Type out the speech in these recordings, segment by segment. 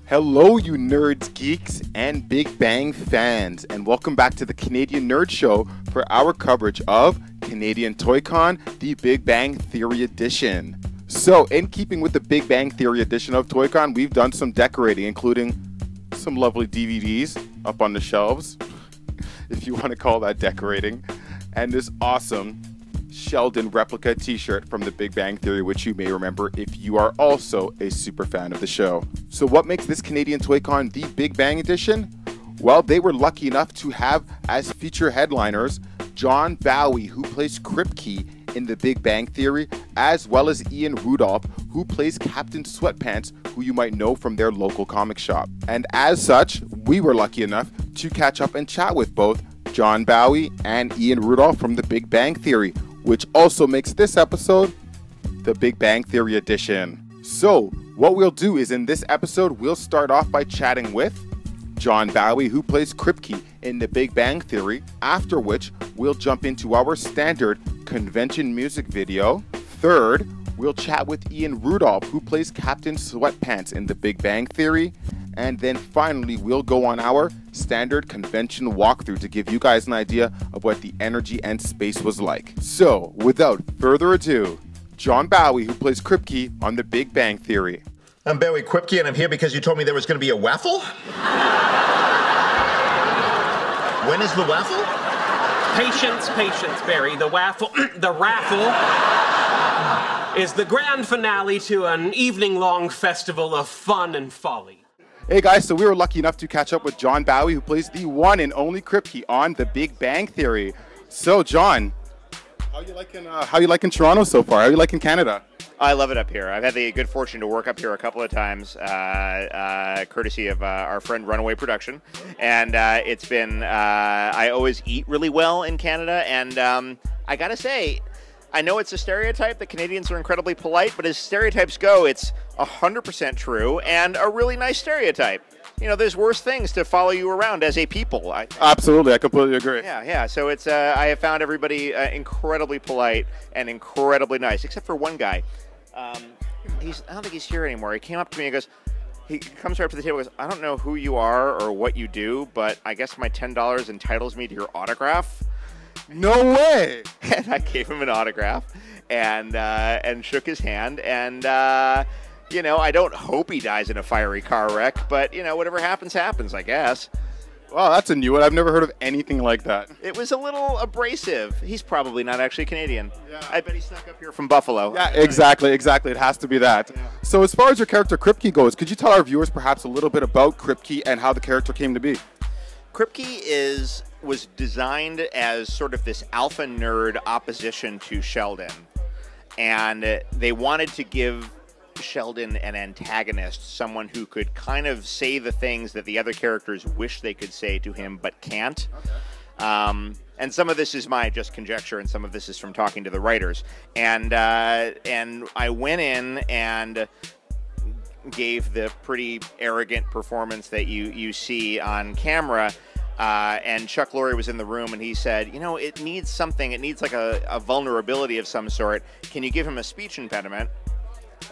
Hello, you nerds, geeks, and Big Bang fans, and welcome back to the Canadian Nerd Show for our coverage of Canadian ToyCon, the Big Bang Theory edition. So, in keeping with the Big Bang Theory edition of ToyCon, we've done some decorating, including some lovely DVDs up on the shelves, if you want to call that decorating, and this awesome Sheldon replica t-shirt from the Big Bang Theory, which you may remember if you are also a super fan of the show. So what makes this Canadian ToyCon the Big Bang edition? Well, they were lucky enough to have as feature headliners John Bowie, who plays Kripke in the Big Bang Theory, as well as Ian Rudolph, who plays Captain Sweatpants, who you might know from their local comic shop. And as such, we were lucky enough to catch up and chat with both John Bowie and Ian Rudolph from the Big Bang Theory, which also makes this episode the Big Bang Theory edition. So, what we'll do is in this episode, we'll start off by chatting with John Bowie, who plays Kripke in the Big Bang Theory, after which we'll jump into our standard convention music video. Third, we'll chat with Ian Rudolph, who plays Captain Sweatpants in the Big Bang Theory. And then finally, we'll go on our standard convention walkthrough to give you guys an idea of what the energy and space was like. So, without further ado, John Bowie, who plays Kripke on the Big Bang Theory. I'm Barry Kripke, and I'm here because you told me there was going to be a waffle? When is the waffle? Patience, patience, Barry. The raffle is the grand finale to an evening-long festival of fun and folly. Hey guys, so we were lucky enough to catch up with John Bowie, who plays the one and only Kripke on the Big Bang Theory. So, John, how you liking Toronto so far? How you liking Canada? I love it up here. I've had the good fortune to work up here a couple of times, courtesy of our friend Runaway Production. And it's been, I always eat really well in Canada. And I got to say, I know it's a stereotype that Canadians are incredibly polite, but as stereotypes go, it's 100% true and a really nice stereotype. You know, there's worse things to follow you around as a people. Absolutely, I completely agree. Yeah. So it's I have found everybody incredibly polite and incredibly nice, except for one guy. I don't think he's here anymore. He came up to me and he comes right up to the table and goes, I don't know who you are or what you do, but I guess my $10 entitles me to your autograph. No way! And I gave him an autograph and shook his hand. And, you know, I don't hope he dies in a fiery car wreck, but, you know, whatever happens, happens, I guess. Wow, that's a new one. I've never heard of anything like that. It was a little abrasive. He's probably not actually Canadian. Yeah. I bet he snuck up here from Buffalo. Yeah, exactly. It has to be that. Yeah. So as far as your character Kripke goes, could you tell our viewers perhaps a little bit about Kripke and how the character came to be? Kripke was designed as sort of this alpha nerd opposition to Sheldon. And they wanted to give Sheldon an antagonist, someone who could kind of say the things that the other characters wish they could say to him but can't. Okay. And some of this is my just conjecture, and some of this is from talking to the writers. And I went in and gave the pretty arrogant performance that you see on camera. And Chuck Lorre was in the room, and he said, you know, it needs something. It needs like a vulnerability of some sort. Can you give him a speech impediment?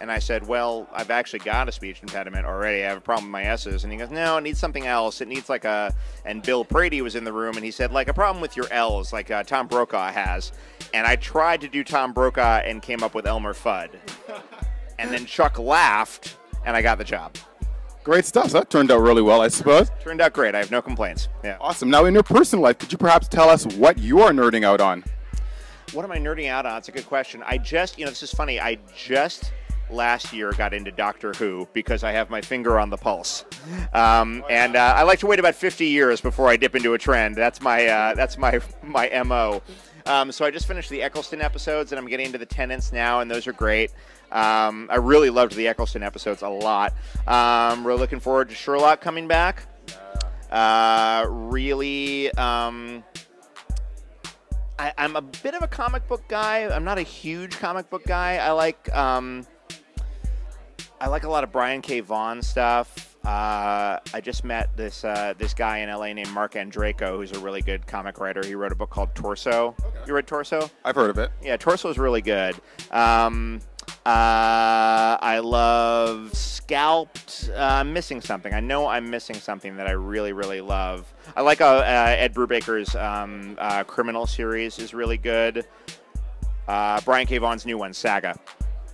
And I said, well, I've actually got a speech impediment already. I have a problem with my S's. And he goes, no, it needs something else. It needs like and Bill Prady was in the room, and he said, like a problem with your L's, like Tom Brokaw has. And I tried to do Tom Brokaw and came up with Elmer Fudd. And then Chuck laughed, and I got the job. Great stuff. So that turned out really well, I suppose. Turned out great. I have no complaints. Yeah. Awesome. Now, in your personal life, could you perhaps tell us what you are nerding out on? What am I nerding out on? It's a good question. This is funny. I just last year got into Doctor Who because I have my finger on the pulse. And I like to wait about 50 years before I dip into a trend. That's my MO. So I just finished the Eccleston episodes, and I'm getting into the Tennants now, and those are great. I really loved the Eccleston episodes a lot. We're looking forward to Sherlock coming back. I'm a bit of a comic book guy. I'm not a huge comic book guy. I like a lot of Brian K. Vaughan stuff. I just met this guy in LA named Mark Andreyko, who's a really good comic writer. He wrote a book called Torso. Okay. You read Torso? I've heard of it. Yeah, Torso is really good. I love Scalped. I'm missing something. I know I'm missing something that I really, really love. I like Ed Brubaker's Criminal series is really good. Brian K. Vaughan's new one, Saga.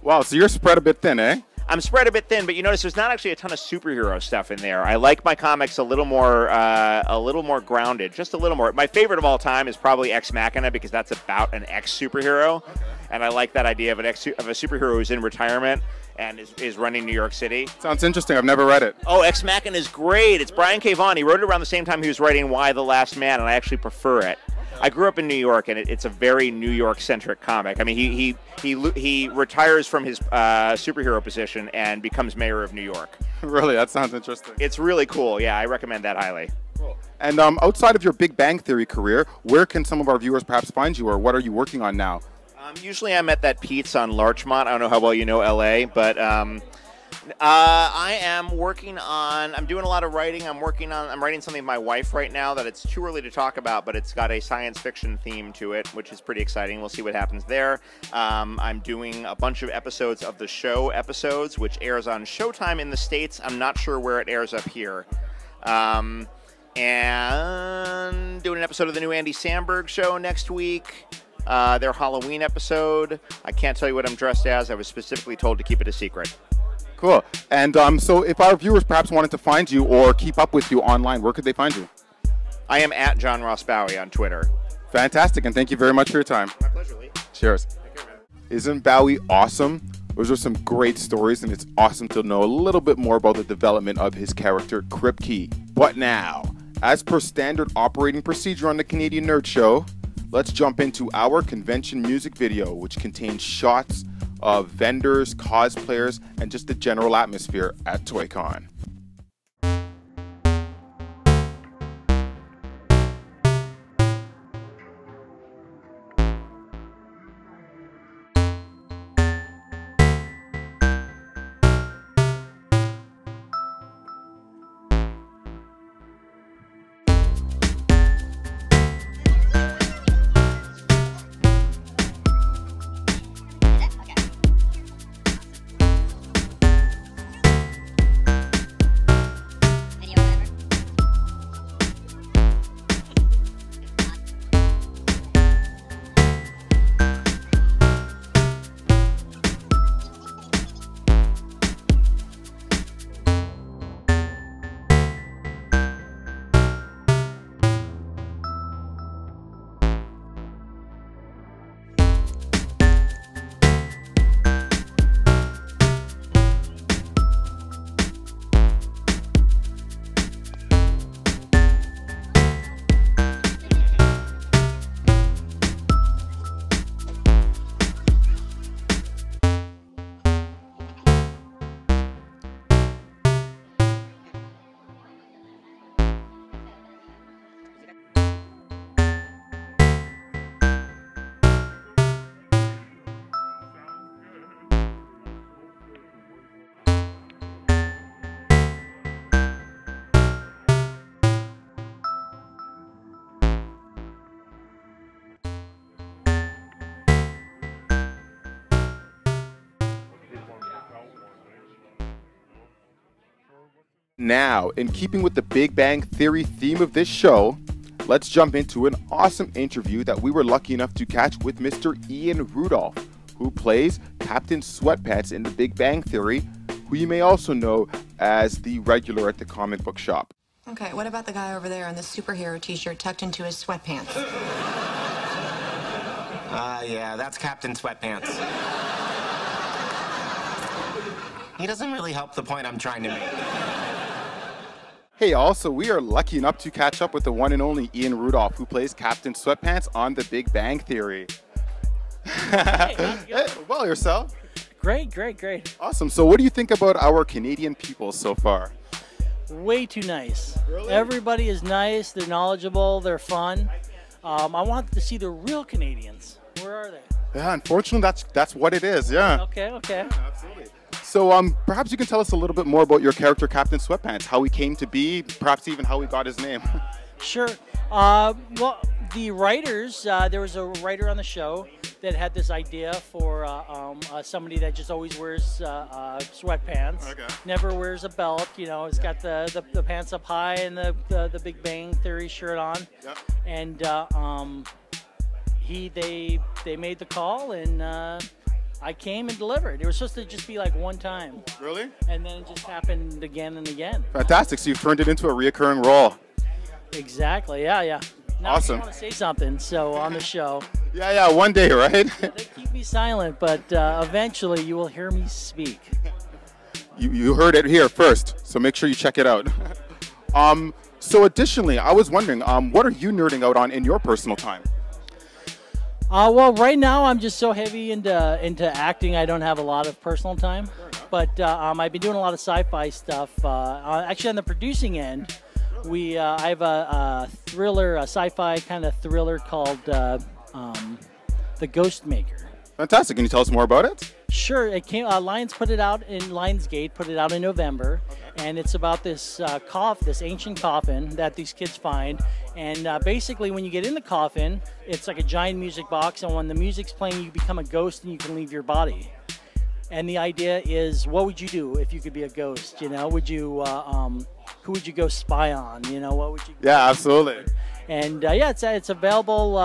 Wow, so you're spread a bit thin, eh? I'm spread a bit thin, but you notice there's not actually a ton of superhero stuff in there. I like my comics a little more grounded, just a little more. My favorite of all time is probably Ex Machina because that's about an ex-superhero, okay. And I like that idea of a superhero who's in retirement and is running New York City. Sounds interesting. I've never read it. Oh, Ex Machina is great. It's Brian K. Vaughan. He wrote it around the same time he was writing Y: The Last Man, and I actually prefer it. I grew up in New York, and it's a very New York-centric comic. I mean, he retires from his superhero position and becomes mayor of New York. Really? That sounds interesting. It's really cool. Yeah, I recommend that highly. Cool. And outside of your Big Bang Theory career, where can some of our viewers perhaps find you, or what are you working on now? Usually I'm at that Pete's on Larchmont. I don't know how well you know L.A., but I am working on, I'm doing a lot of writing. I'm writing something with my wife right now that it's too early to talk about, but it's got a science fiction theme to it, which is pretty exciting. We'll see what happens there. I'm doing a bunch of episodes of the show episodes, which airs on Showtime in the States. I'm not sure where it airs up here. And doing an episode of the new Andy Samberg show next week. Their Halloween episode. I can't tell you what I'm dressed as. I was specifically told to keep it a secret. Cool. And so if our viewers perhaps wanted to find you or keep up with you online, where could they find you? I am at John Ross Bowie on Twitter. Fantastic, and thank you very much for your time. My pleasure, Lee. Cheers. Take care, man. Isn't Bowie awesome? Those are some great stories, and it's awesome to know a little bit more about the development of his character, Kripke. But now, as per standard operating procedure on the Canadian Nerd Show, let's jump into our convention music video, which contains shots of vendors, cosplayers, and just the general atmosphere at ToyCon. Now, in keeping with the Big Bang Theory theme of this show, let's jump into an awesome interview that we were lucky enough to catch with Mr. Ian Rudolph, who plays Captain Sweatpants in the Big Bang Theory, who you may also know as the regular at the comic book shop. Okay, what about the guy over there in the superhero t-shirt tucked into his sweatpants? Yeah, that's Captain Sweatpants. He doesn't really help the point I'm trying to make. Hey, also, we are lucky enough to catch up with the one and only Ian Rudolph, who plays Captain Sweatpants on The Big Bang Theory. Hey, well, yourself? Great. Awesome. So what do you think about our Canadian people so far? Way too nice. Really? Everybody is nice, they're knowledgeable, they're fun. I want to see the real Canadians. Where are they? Yeah, unfortunately, that's what it is, yeah. Okay. Yeah, absolutely. So perhaps you can tell us a little bit more about your character, Captain Sweatpants, how he came to be, perhaps even how he got his name. Sure. Well, The writers, there was a writer on the show that had this idea for somebody that just always wears sweatpants, never wears a belt. You know, it's got the pants up high and the Big Bang Theory shirt on, and they made the call, and I came and delivered. It was supposed to just be like one time. Really? And then it just happened again and again. Fantastic. So you've turned it into a reoccurring role. Exactly. Yeah. Now Awesome. I want to say something, so on the show. Yeah, one day, right? They keep me silent, but eventually you will hear me speak. You heard it here first, so make sure you check it out. So additionally, I was wondering, what are you nerding out on in your personal time? Well, right now I'm just so heavy into acting, I don't have a lot of personal time. But I've been doing a lot of sci-fi stuff. Actually, on the producing end, I have a thriller, a sci-fi kind of thriller called The Ghost Maker. Fantastic. Can you tell us more about it? Sure. It came. Lionsgate put it out in November, and it's about this this ancient coffin that these kids find. And basically, when you get in the coffin, it's like a giant music box, and when the music's playing, you become a ghost and you can leave your body. And the idea is, what would you do if you could be a ghost? You know, would you who would you go spy on? You know, what would you? Yeah, absolutely. And it's available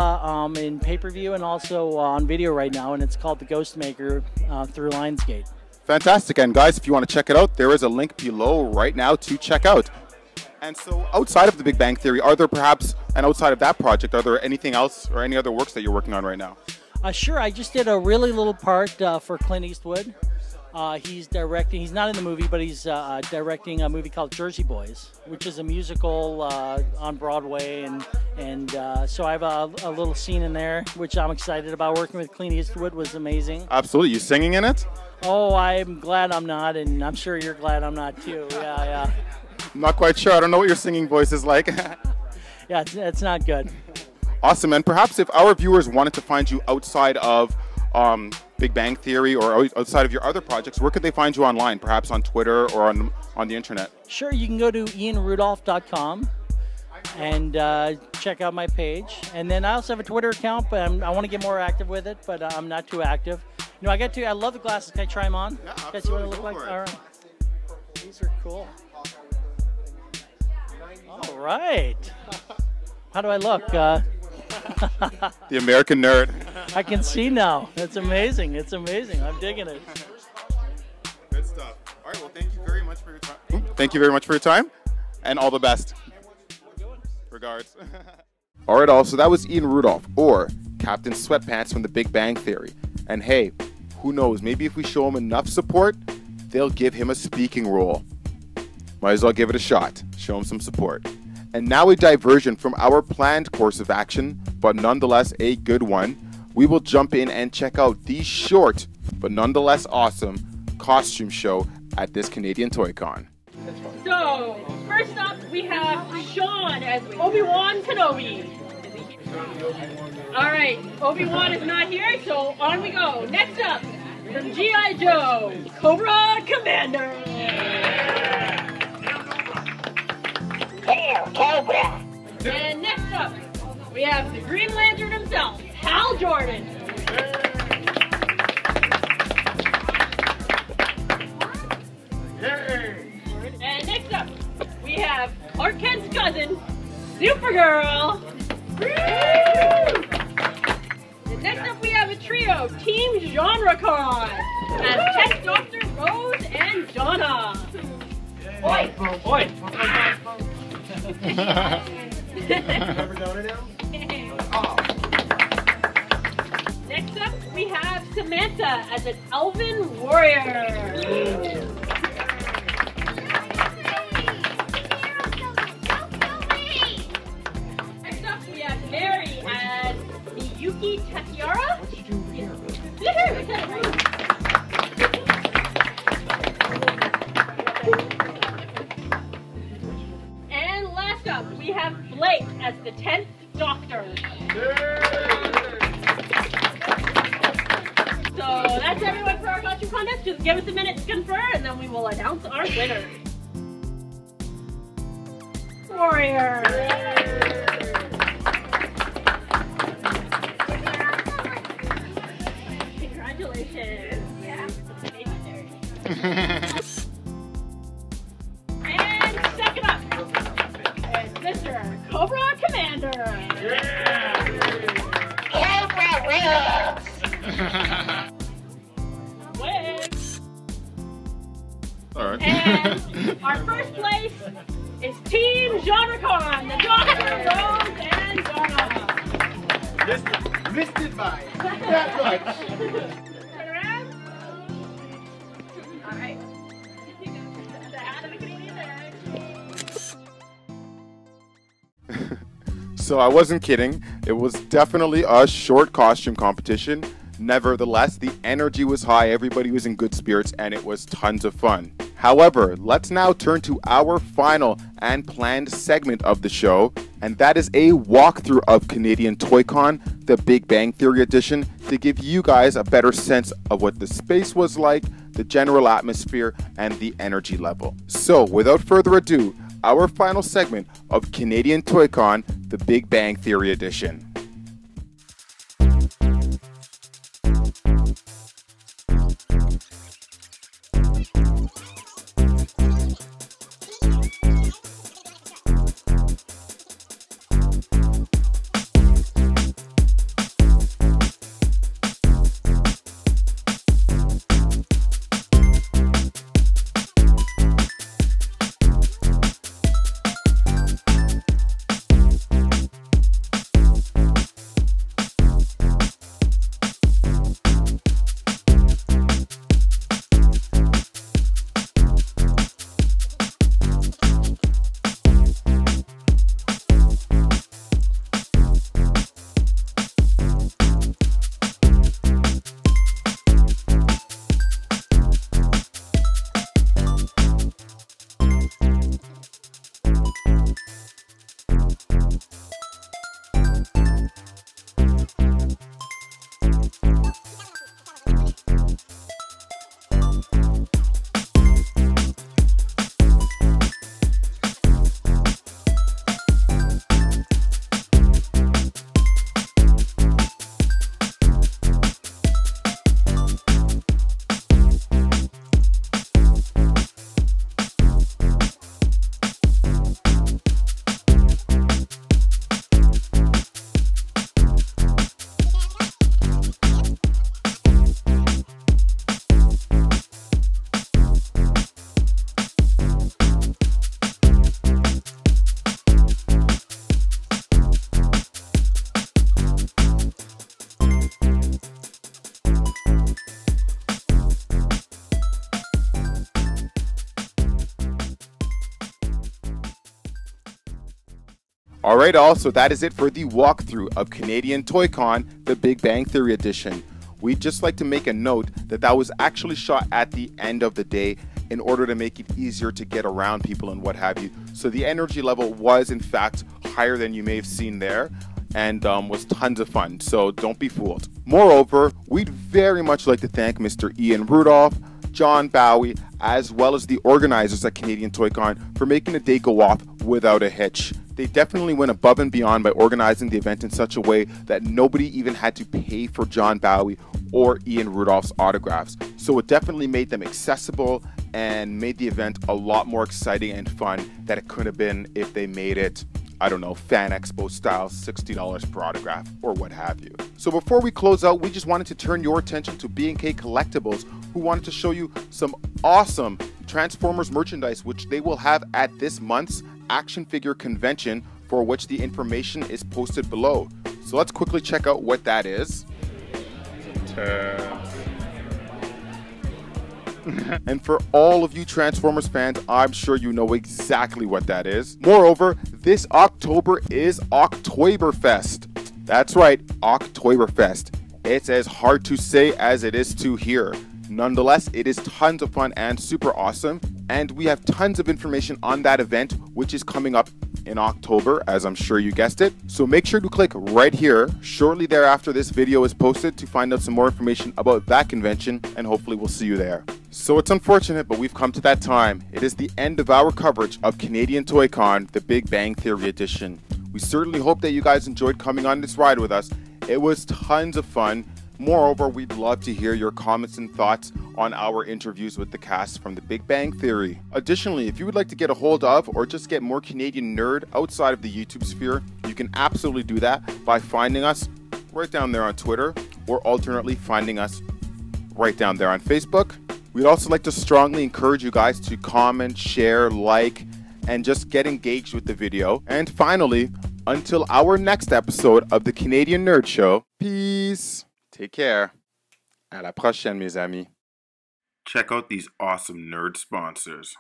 in pay-per-view and also on video right now, and it's called The Ghost Maker through Lionsgate. Fantastic. And guys, if you want to check it out, there is a link below right now to check out. And so outside of the Big Bang Theory, are there perhaps, and outside of that project, are there anything else or any other works that you're working on right now? Sure. I just did a really little part for Clint Eastwood. He's directing, he's not in the movie, but he's directing a movie called Jersey Boys, which is a musical on Broadway. And so I have a little scene in there, which I'm excited about. Working with Clint Eastwood was amazing. Absolutely. You singing in it? Oh, I'm glad I'm not, and I'm sure you're glad I'm not too. Yeah. I'm not quite sure. I don't know what your singing voice is like. Yeah, it's not good. Awesome. And perhaps if our viewers wanted to find you outside of Big Bang Theory or outside of your other projects, where could they find you online? Perhaps on Twitter or on the internet? Sure. You can go to ianrudolph.com and check out my page. And then I also have a Twitter account, but I want to get more active with it, but I'm not too active. You know, I love the glasses. Can I try them on? Yeah, absolutely. See what I look like? All right. These are cool. All right. How do I look? The American nerd. I can see now. That's amazing. It's amazing. I'm digging it. Good stuff. All right. Well, thank you very much for your time. Thank you very much for your time, and all the best. Regards. All right. Also, that was Ian Rudolph, or Captain Sweatpants from The Big Bang Theory. And hey, who knows? Maybe if we show him enough support, they'll give him a speaking role. Might as well give it a shot. Show him some support. And now a diversion from our planned course of action, but nonetheless a good one. We will jump in and check out the short, but nonetheless awesome, costume show at this Canadian ToyCon. So, first up we have Sean as Obi-Wan Kenobi. Alright, Obi-Wan is not here, so on we go. Next up, from G.I. Joe, Cobra Commander. Hail Cobra! And next up, we have the Green Lantern himself, Hal Jordan. And next up, we have Clark Kent's cousin, Supergirl. And next up, we have a trio, Team GenreCore, as Tech Doctor Rose and Donna. Oi! Oi! Next up, we have Samantha as an Elven Warrior. Next up, we have Mary as Miyuki Takiara. And last up, we have Blake as the 10th Doctor. So that's everyone for our costume contest. Just give us a minute to confer, and then we will announce our winner. Warrior. Commander. Wait. All right. And our first place is Team Genrecon, the Doctor, Rose, and Donna. Missed it by that much. Turn around. All right. The hat of the Canadian bag. So I wasn't kidding. It was definitely a short costume competition. Nevertheless, the energy was high, everybody was in good spirits, and it was tons of fun. However, let's now turn to our final and planned segment of the show, and that is a walkthrough of Canadian ToyCon, the Big Bang Theory edition, to give you guys a better sense of what the space was like, the general atmosphere, and the energy level. So, without further ado, our final segment of Canadian ToyCon, the Big Bang Theory edition. Alright, also, that is it for the walkthrough of Canadian ToyCon, the Big Bang Theory edition. We'd just like to make a note that that was actually shot at the end of the day in order to make it easier to get around people and what have you. So the energy level was, in fact, higher than you may have seen there, and was tons of fun, so don't be fooled. Moreover, we'd very much like to thank Mr. Ian Rudolph, John Bowie, as well as the organizers at Canadian ToyCon for making the day go off without a hitch. They definitely went above and beyond by organizing the event in such a way that nobody even had to pay for John Bowie or Ian Rudolph's autographs. So it definitely made them accessible and made the event a lot more exciting and fun than it could have been if they made it, I don't know, Fan Expo style, $60 per autograph or what have you. So before we close out, we just wanted to turn your attention to B&K Collectibles, who wanted to show you some awesome Transformers merchandise, which they will have at this month's action figure convention, for which the information is posted below. So let's quickly check out what that is. And for all of you Transformers fans, I'm sure you know exactly what that is. Moreover, this October is Octoberfest. That's right, Octoberfest. It's as hard to say as it is to hear. Nonetheless, it is tons of fun and super awesome, and we have tons of information on that event, which is coming up in October, as I'm sure you guessed it. So make sure to click right here shortly thereafter this video is posted to find out some more information about that convention, and hopefully we'll see you there. So it's unfortunate, but we've come to that time. It is the end of our coverage of Canadian ToyCon, the Big Bang Theory edition. We certainly hope that you guys enjoyed coming on this ride with us. It was tons of fun. Moreover, we'd love to hear your comments and thoughts on our interviews with the cast from The Big Bang Theory. Additionally, if you would like to get a hold of or just get more Canadian nerd outside of the YouTube sphere, you can absolutely do that by finding us right down there on Twitter, or alternately finding us right down there on Facebook. We'd also like to strongly encourage you guys to comment, share, like, and just get engaged with the video. And finally, until our next episode of the Canadian Nerd Show, peace. Take care. À la prochaine, mes amis. Check out these awesome nerd sponsors.